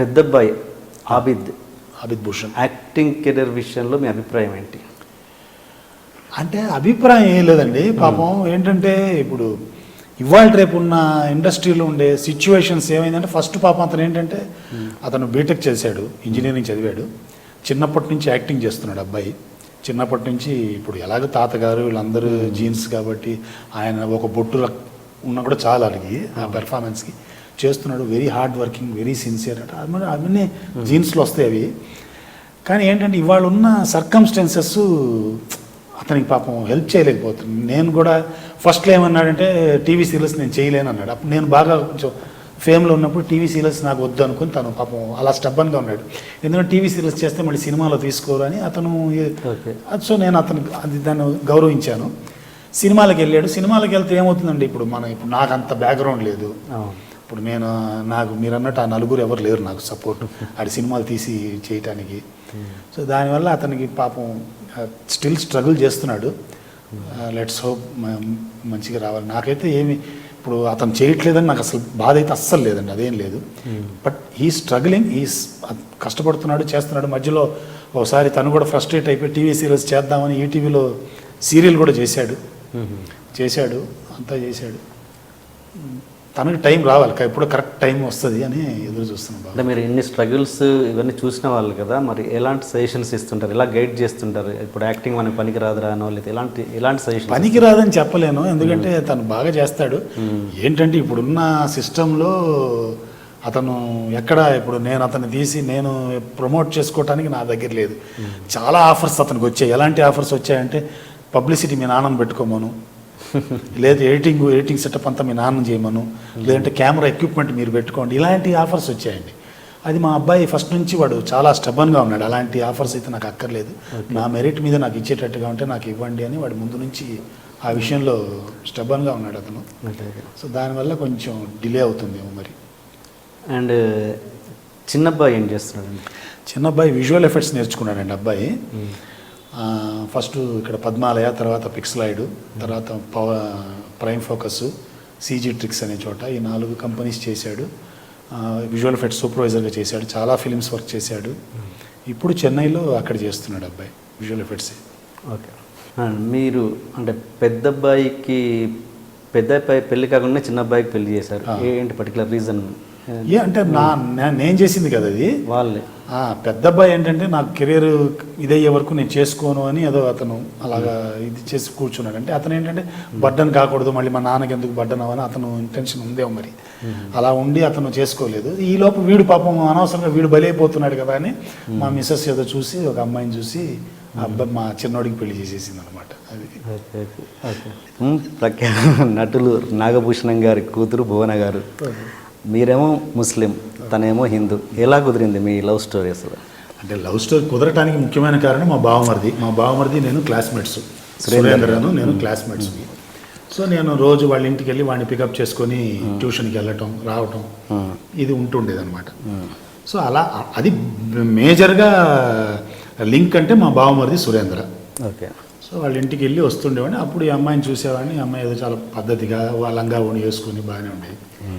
పెద్దబ్బాయి Abid Bhushan acting career విషయంలో మీ అభిప్రాయం ఏంటి? అంటే అభిప్రాయం ఏం లేదండి. పాపం ఏంటంటే ఇప్పుడు ఇవాళ రేపు ఉన్న ఇండస్ట్రీలో ఉండే సిచ్యువేషన్స్ ఏమైందంటే, ఫస్ట్ పాపం అతను ఏంటంటే అతను బీటెక్ చేశాడు, ఇంజనీరింగ్ చదివాడు, చిన్నప్పటి నుంచి యాక్టింగ్ చేస్తున్నాడు అబ్బాయి. చిన్నప్పటి నుంచి ఇప్పుడు ఎలాగో తాతగారు వీళ్ళందరూ జీన్స్ కాబట్టి ఆయన ఒక బొట్టు ఉన్నా కూడా చాలా అడిగి ఆ పెర్ఫార్మెన్స్కి చేస్తున్నాడు. Very hard working, very sincere అంటే అవన్నీ జీన్స్లో వస్తాయి అవి. కానీ ఏంటంటే ఇవాళ ఉన్న సర్కమ్స్టెన్సెస్ అతనికి పాపం హెల్ప్ చేయలేకపోతుంది. నేను కూడా ఫస్ట్లో ఏమన్నాడంటే టీవీ సీరియల్స్ నేను చేయలేను అన్నాడు. అప్పుడు నేను బాగా కొంచెం ఫేమ్లో ఉన్నప్పుడు టీవీ సీరియల్స్ నాకు వద్దు అనుకుని తను పాపం అలా స్టబ్బన్గా ఉన్నాడు. ఎందుకంటే టీవీ సీరియల్స్ చేస్తే మళ్ళీ సినిమాలో తీసుకోరు అని అతను. సో నేను దాన్ని గౌరవించాను. సినిమాలకు వెళ్ళాడు. సినిమాలకు వెళ్తే ఏమవుతుందండి, ఇప్పుడు నాకు అంత బ్యాక్గ్రౌండ్ లేదు. ఇప్పుడు నాకు మీరు అన్నట్టు ఆ నలుగురు ఎవరు లేరు నాకు సపోర్ట్ ఆడి సినిమాలు తీసి చేయటానికి. సో దానివల్ల అతనికి పాపం స్టిల్ స్ట్రగుల్ చేస్తున్నాడు. లెట్స్ హోప్ మంచిగా రావాలి. నాకైతే ఇప్పుడు అతను చేయట్లేదని నాకు అసలు బాధ అయితే అస్సలు లేదండి, అదేం లేదు. బట్ ఈ స్ట్రగ్లింగ్, కష్టపడుతున్నాడు, చేస్తున్నాడు. మధ్యలో ఒకసారి తను కూడా ఫ్రస్ట్రేట్ అయిపోయి టీవీ సీరియల్స్ చేద్దామని ఈటీవీలో సీరియల్ కూడా చేశాడు. అంతా చేశాడు. తనకి టైం రావాలి, ఇప్పుడు కరెక్ట్ టైం వస్తుంది అని ఎదురు చూస్తున్నాం. అంటే మీరు ఇన్ని స్ట్రగుల్స్ ఇవన్నీ చూసిన వాళ్ళు కదా, మరి ఎలాంటి సజెషన్స్ ఇస్తుంటారు, ఎలా గైడ్ చేస్తుంటారు? ఇప్పుడు యాక్టింగ్ మనకి పనికి రాదురానో లేదా ఎలాంటి సజెషన్? పనికి రాదని చెప్పలేను, ఎందుకంటే తను బాగా చేస్తాడు. ఏంటంటే ఇప్పుడున్న సిస్టంలో అతను ఇప్పుడు నేను అతన్ని తీసి నేను ప్రమోట్ చేసుకోవటానికి నా దగ్గర లేదు. చాలా ఆఫర్స్ అతనికి వచ్చాయి. ఎలాంటి ఆఫర్స్ వచ్చాయంటే, పబ్లిసిటీ మీ నాన్నను పెట్టుకోమను, లేదా ఎడిటింగ్ సెటప్ అంతా మీ నాన్న చేయమను, లేదంటే కెమెరా ఎక్విప్మెంట్ మీరు పెట్టుకోండి, ఇలాంటి ఆఫర్స్ వచ్చాయండి. అది మా అబ్బాయి ఫస్ట్ నుంచి వాడు చాలా స్టబన్గా ఉన్నాడు. అలాంటి ఆఫర్స్ అయితే నాకు అక్కర్లేదు, నా మెరిట్ మీద నాకు ఇచ్చేటట్టుగా ఉంటే నాకు ఇవ్వండి అని వాడు ముందు నుంచి ఆ విషయంలో స్టబన్గా ఉన్నాడు అతను. సో దానివల్ల కొంచెం డిలే అవుతుందేమో మరి. అండ్ చిన్నబ్బాయి ఏం చేస్తున్నాడండి? చిన్నబ్బాయి విజువల్ ఎఫెక్ట్స్ నేర్చుకున్నాడండి అబ్బాయి. ఫస్ట్ ఇక్కడ పద్మాలయ, తర్వాత పిక్సలాయిడ్, తర్వాత ప్రైమ్ ఫోకస్, సీజీ ట్రిక్స్ అనే చోట ఈ 4 కంపెనీస్ చేశాడు. విజువల్ ఎఫెక్ట్స్ సూపర్వైజర్గా చేశాడు. చాలా ఫిలిమ్స్ వర్క్ చేశాడు. ఇప్పుడు చెన్నైలో అక్కడ చేస్తున్నాడు అబ్బాయి విజువల్ ఎఫెక్ట్స్. ఓకే. మీరు అంటే పెద్ద అబ్బాయి పెళ్లి కాకుండా చిన్న అబ్బాయికి పెళ్లి చేశారు, ఏంటి పర్టికులర్ రీజన్? అంటే నేను చేసింది కదా అది. వాళ్ళే పెద్ద అబ్బాయి ఏంటంటే నాకు కెరీర్ ఇదయ్యే వరకు నేను చేసుకోను అని ఏదో అతను అలాగా ఇది చేసి కూర్చున్నాడు. అంటే అతను ఏంటంటే బర్డన్ కాకూడదు, మళ్ళీ మా నాన్నకి ఎందుకు బర్డన్ అవ్వని అతను ఇంటెన్షన్ ఉందేమో మరి. అలా ఉండి అతను చేసుకోలేదు. ఈలోపు వీడు పాపం అనవసరంగా వీడు బలైపోతున్నాడు కదా అని మా మిస్సెస్ ఏదో చూసి ఒక అమ్మాయిని చూసి ఆ అబ్బాయి మా చిన్నోడికి పెళ్లి చేసేసింది అనమాట. అది నటులు నాగభూషణం గారి కూతురు భువన గారు, మీరేమో ముస్లిం, తనేమో హిందూ. ఎలా కుదిరింది మీ లవ్ స్టోరీ అసలు? అంటే లవ్ స్టోరీ కుదరటానికి ముఖ్యమైన కారణం మా బావమరిది నేను క్లాస్మేట్స్. సురేంద్రను నేను క్లాస్మేట్స్. సో నేను రోజు వాళ్ళ ఇంటికి వెళ్ళి వాడిని పికప్ చేసుకొని ట్యూషన్కి వెళ్ళటం రావటం ఇది ఉంటుండేది అనమాట. సో అలా అది మేజర్గా లింక్ అంటే మా బావమరిది సురేంద్ర. ఓకే. సో వాళ్ళ ఇంటికి వెళ్ళి వస్తుండేవాడిని. అప్పుడు ఈ అమ్మాయిని చూసేవాడిని. ఈ అమ్మాయి ఏదో చాలా పద్ధతిగా లంగా ఓణి వేసుకొని బాగానే ఉండేది.